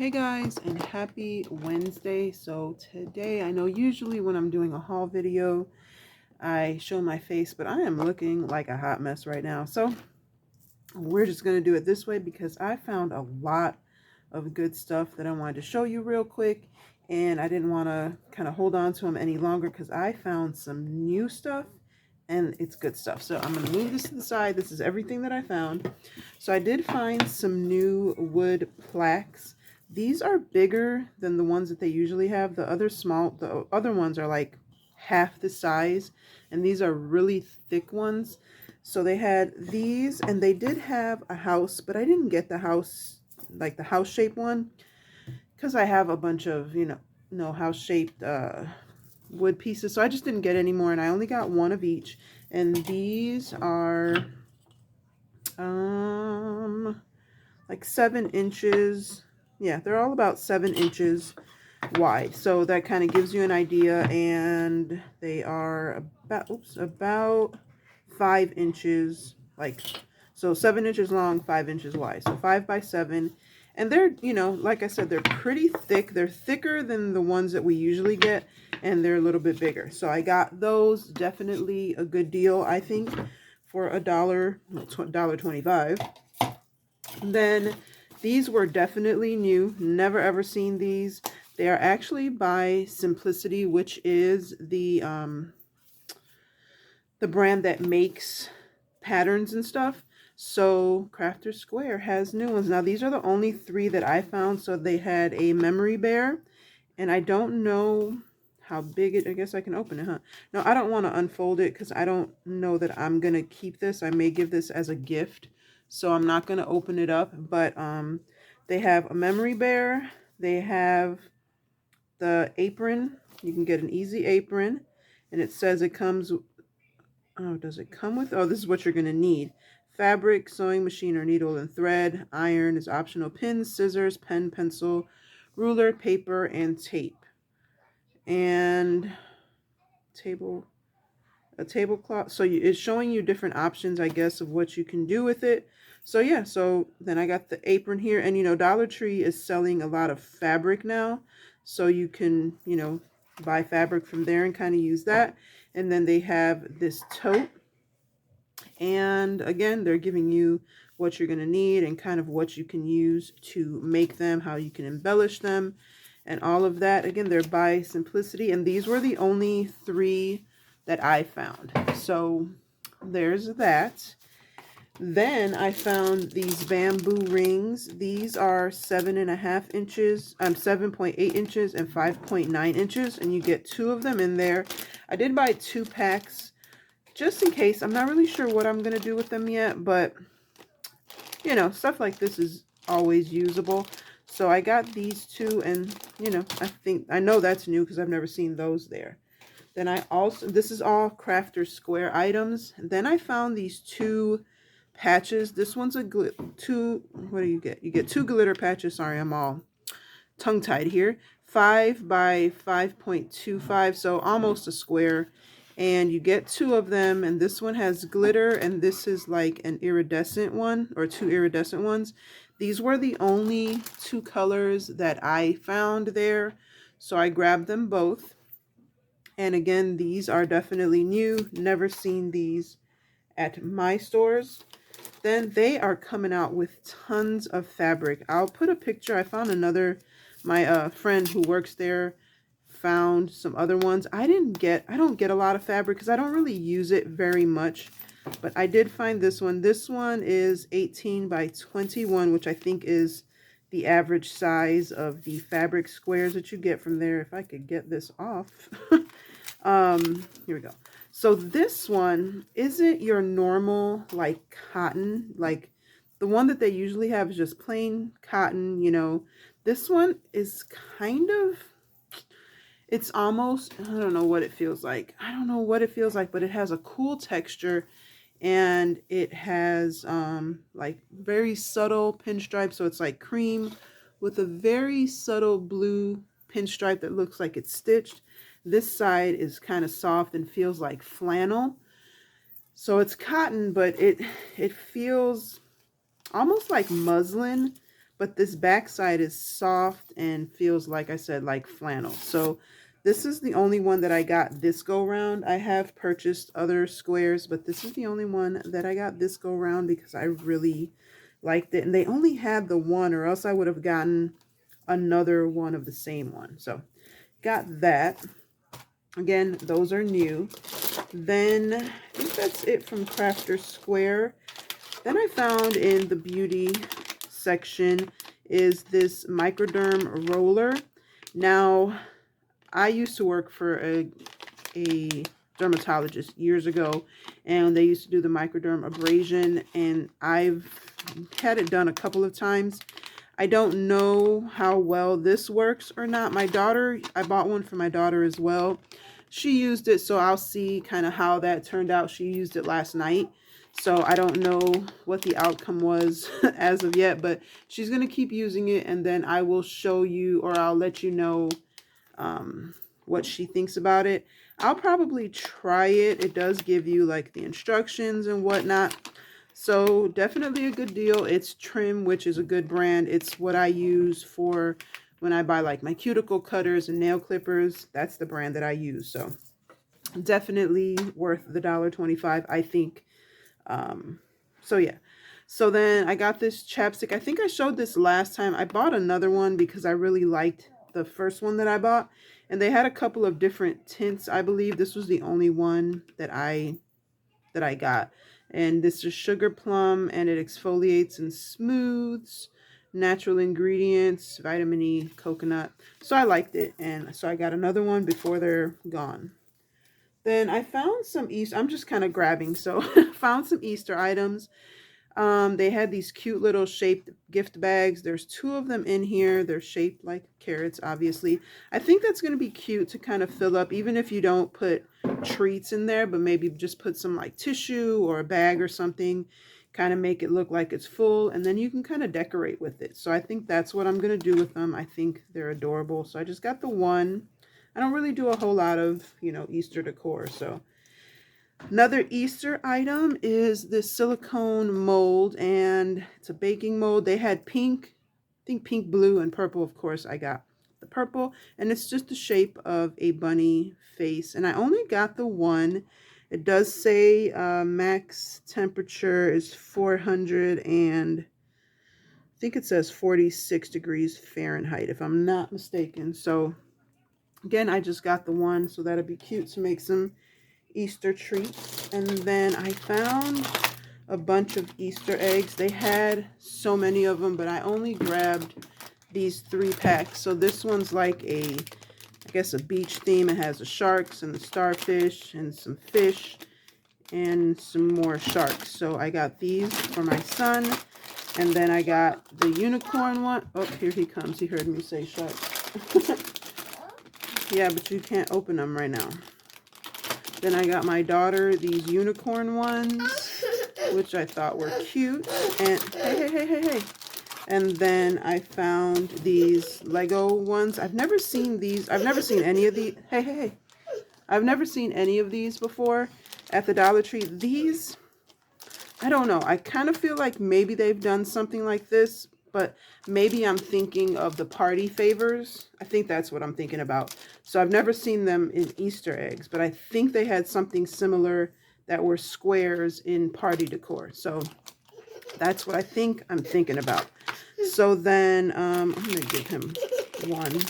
Hey guys, and happy Wednesday. So today, I know usually when I'm doing a haul video I show my face, but I am looking like a hot mess right now, so we're just going to do it this way because I found a lot of good stuff that I wanted to show you real quick, and I didn't want to kind of hold on to them any longer because I found some new stuff and it's good stuff. So I'm going to move this to the side. This is everything that I found. So I did find some new wood plaques. These are bigger than the ones that they usually have. The other ones are like half the size, and these are really thick ones. So they had these, and they did have a house, but I didn't get the house, like the house shaped one, because I have a bunch of, no house shaped wood pieces. So I just didn't get any more, and I only got one of each. And these are like 7 inches. Yeah, they're all about 7 inches wide, so that kind of gives you an idea. And they are about 5 inches, like, so 7 inches long, 5 inches wide, so 5 by 7. And they're, like I said, they're pretty thick. They're thicker than the ones that we usually get, and they're a little bit bigger. So I got those. Definitely a good deal, I think, for $1.25. Then these were definitely new. Never ever seen these. They are actually by Simplicity, which is the brand that makes patterns and stuff. So Crafter Square has new ones. Now these are the only 3 that I found. So they had a memory bear, and I don't know how big it, I guess I can open it, huh? No, I don't want to unfold it because I don't know that I'm going to keep this. I may give this as a gift, so I'm not going to open it up. But they have a memory bear. They have the apron. You can get an easy apron, and it says it comes, oh, does it come with, oh, this is what you're going to need: fabric, sewing machine or needle and thread, iron is optional, pins, scissors, pen, pencil, ruler, paper, and tape. And a tablecloth. So it's showing you different options, I guess, of what you can do with it. So yeah, so then I got the apron here, and Dollar Tree is selling a lot of fabric now, so you can buy fabric from there and kind of use that. And then they have this tote, and again, they're giving you what you're going to need and kind of what you can use to make them, how you can embellish them, and all of that. Again, they're by Simplicity, and these were the only 3 that I found. So there's that. Then I found these bamboo rings. These are 7.5 inches, 7.8 inches and 5.9 inches, and you get 2 of them in there. I did buy 2 packs just in case. I'm not really sure what I'm going to do with them yet, but stuff like this is always usable. So I got these 2, and I know that's new because I've never seen those there. Then this is all Crafter Square items. Then I found these 2 patches. This one's what do you get? You get 2 glitter patches. Sorry, I'm all tongue-tied here. 5 by 5.25, so almost a square. And you get 2 of them, and this one has glitter, and this is like an iridescent one, or 2 iridescent ones. These were the only 2 colors that I found there, so I grabbed them both. And again, these are definitely new. Never seen these at my stores. Then they are coming out with tons of fabric. I'll put a picture. I found my friend who works there found some other ones. I don't get a lot of fabric because I don't really use it very much. But I did find this one. This one is 18 by 21, which I think is the average size of the fabric squares that you get from there. If I could get this off. Here we go. So this one isn't your normal like cotton, like the one that they usually have is just plain cotton. This one is kind of, it's almost, I don't know what it feels like. I don't know what it feels like, but it has a cool texture, and it has like very subtle pinstripe. So it's like cream with a very subtle blue pinstripe that looks like it's stitched. This side is kind of soft and feels like flannel. So it's cotton, but it feels almost like muslin, but this back side is soft and feels, like I said, like flannel. So this is the only one that I got this go round. I have purchased other squares, but this is the only one that I got this go round because I really liked it. And they only had the one, or else I would have gotten another one of the same one. So got that. Again, those are new. Then I think that's it from Crafter Square. Then I found in the beauty section is this microderm roller. Now, I used to work for a dermatologist years ago, and they used to do the microderm abrasion, and I've had it done a couple of times. I don't know how well this works or not. My daughter, I bought one for my daughter as well. She used it, so I'll see kind of how that turned out. She used it last night, so I don't know what the outcome was as of yet, but she's going to keep using it, and then I will show you, or I'll let you know what she thinks about it. I'll probably try it. It does give you like the instructions and whatnot. So definitely a good deal. It's Trim, which is a good brand. It's what I use for when I buy like my cuticle cutters and nail clippers. That's the brand that I use. So definitely worth the $1.25, I think. So yeah. So then I got this chapstick. I think I showed this last time. I bought another one because I really liked the first one that I bought. And they had a couple of different tints. I believe this was the only one that I got. And this is Sugar Plum, and it exfoliates and smooths, natural ingredients, vitamin E, coconut. So I liked it, and so I got another one before they're gone. Then I found some Easter, I'm just kind of grabbing, so found some Easter items. They had these cute little shaped gift bags. There's 2 of them in here. They're shaped like carrots, obviously. I think that's going to be cute to kind of fill up, even if you don't put treats in there, but maybe just put some like tissue or a bag or something, kind of make it look like it's full, and then you can kind of decorate with it. So I think that's what I'm going to do with them. I think they're adorable. So I just got the one. I don't really do a whole lot of, you know, Easter decor, so. Another Easter item is this silicone mold, and it's a baking mold. They had pink, I think pink, blue, and purple. Of course, I got the purple, and it's just the shape of a bunny face. And I only got the one. It does say max temperature is 400 and I think it says 46 degrees Fahrenheit, if I'm not mistaken. So again, I just got the one, so that'll be cute to make some Easter treats. And then I found a bunch of Easter eggs. They had so many of them, but I only grabbed these 3 packs. So this one's like a, I guess, a beach theme. It has the sharks and the starfish and some fish and some more sharks. So I got these for my son, and then I got the unicorn one. Oh, here he comes. He heard me say sharks. Yeah, but you can't open them right now. Then I got my daughter these unicorn ones, which I thought were cute. And hey. And then I found these Lego ones. I've never seen these. I've never seen any of these. Hey. I've never seen any of these before at the Dollar Tree. These, I don't know. I kind of feel like maybe they've done something like this, but maybe I'm thinking of the party favors. I think that's what I'm thinking about. So I've never seen them in Easter eggs, but I think they had something similar that were squares in party decor. So that's what I think I'm thinking about. So then I'm going to give him one.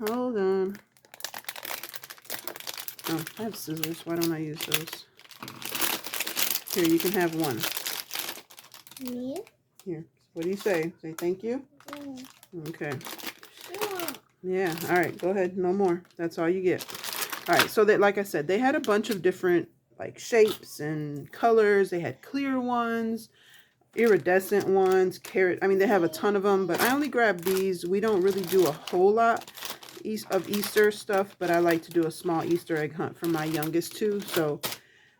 Hold on. Oh, I have scissors. Why don't I use those? Here, you can have one. Me? Here. What do you say? Say thank you? Yeah. Okay. Yeah. All right. Go ahead. No more. That's all you get. All right. So that, like I said, they had a bunch of different like shapes and colors. They had clear ones, iridescent ones, carrot. I mean, they have a ton of them, but I only grabbed these. We don't really do a whole lot of Easter stuff, but I like to do a small Easter egg hunt for my youngest too. So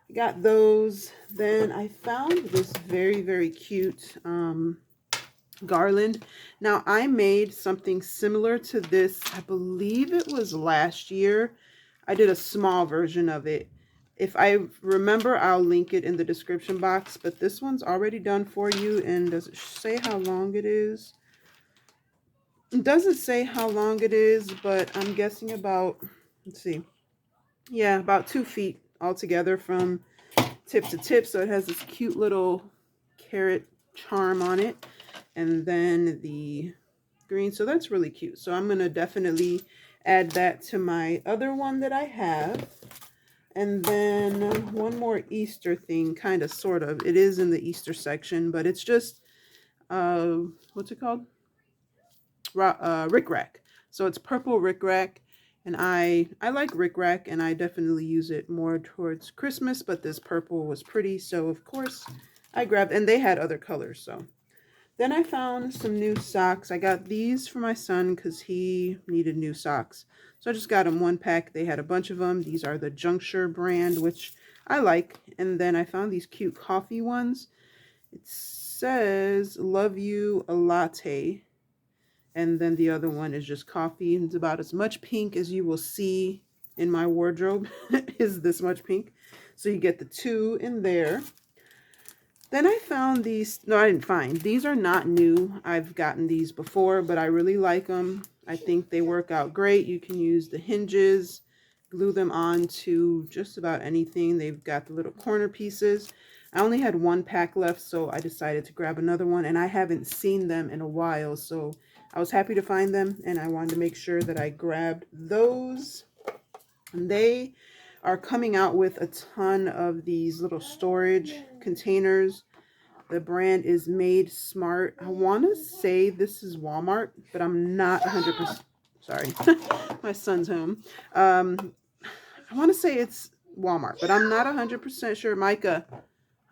I got those. Then I found this very, very cute garland. Now I made something similar to this. I believe it was last year. I did a small version of it. If I remember, I'll link it in the description box, but this one's already done for you. And does it say how long it is? It doesn't say how long it is, but I'm guessing about, let's see, yeah, about 2 feet altogether from tip to tip. So it has this cute little carrot charm on it, and then the green. So that's really cute. So I'm gonna definitely add that to my other one that I have. And then one more Easter thing, kind of, sort of. It is in the Easter section, but it's just, what's it called? Rickrack. So it's purple rickrack, and I like rickrack, and I definitely use it more towards Christmas, but this purple was pretty, so of course I grabbed, and they had other colors. So then I found some new socks. I got these for my son because he needed new socks. So I just got him 1 pack. They had a bunch of them. These are the Juncture brand, which I like. And then I found these cute coffee ones. It says, "Love You a Latte." And then the other one is just coffee. It's about as much pink as you will see in my wardrobe is this much pink. So you get the 2 in there. Then I found these. No, I didn't find. These are not new. I've gotten these before, but I really like them. I think they work out great. You can use the hinges, glue them on to just about anything. They've got the little corner pieces. I only had 1 pack left, so I decided to grab another one, and I haven't seen them in a while, so I was happy to find them, and I wanted to make sure that I grabbed those. And they are coming out with a ton of these little storage containers. The brand is Made Smart. I want to say this is Walmart, but I'm not 100%. Sorry, my son's home. I want to say it's Walmart, but I'm not 100% sure. Micah,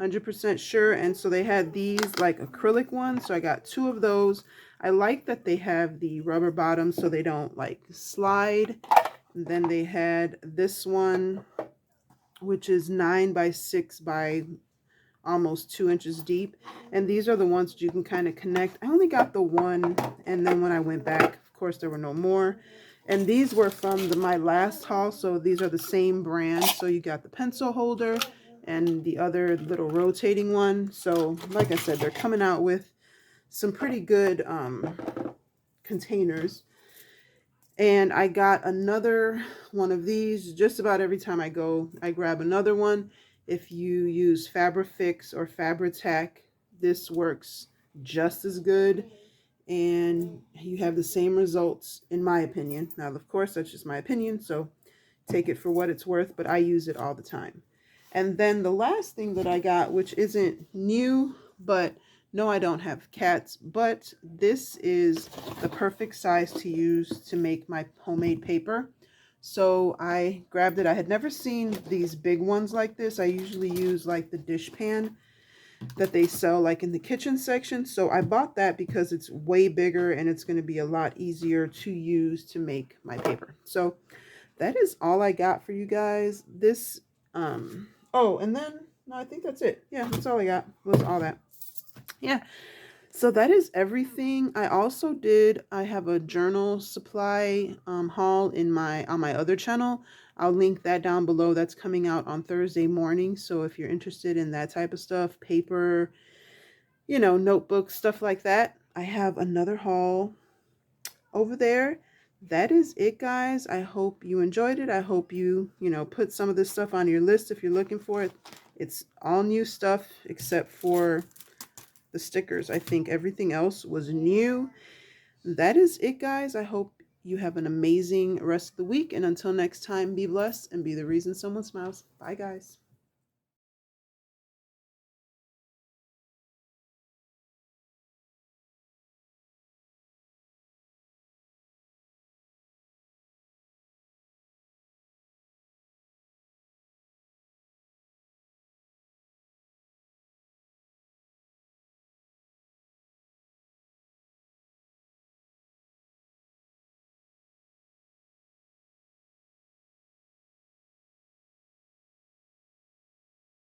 100% sure. And so they had these like acrylic ones, so I got 2 of those. I like that they have the rubber bottoms so they don't like slide. And then they had this one, which is 9 by 6 by almost 2 inches deep, and these are the ones that you can kind of connect. I only got the 1, and then when I went back, of course there were no more. And these were from my last haul, so these are the same brand. So you got the pencil holder and the other little rotating one. So like I said, they're coming out with some pretty good containers. And I got another one of these. Just about every time I go, I grab another one. If you use Fabrifix or Fabri-Tac, this works just as good, and you have the same results, in my opinion. Now, of course, that's just my opinion, so take it for what it's worth, but I use it all the time. And then the last thing that I got, which isn't new, but no, I don't have cats, but this is the perfect size to use to make my homemade paper. So I grabbed it. I had never seen these big ones like this. I usually use like the dish pan that they sell like in the kitchen section. So I bought that because it's way bigger and it's going to be a lot easier to use to make my paper. So that is all I got for you guys. This, oh, and then, no, I think that's it. Yeah, that's all I got, was all that. Yeah. So that is everything. I have a journal supply haul on my other channel. I'll link that down below. That's coming out on Thursday morning. So if you're interested in that type of stuff, paper, notebooks, stuff like that, I have another haul over there. That is it, guys. I hope you enjoyed it. I hope you, put some of this stuff on your list if you're looking for it. It's all new stuff except for the stickers. I think everything else was new. That is it, guys. I hope you have an amazing rest of the week. And until next time, be blessed and be the reason someone smiles. Bye, guys.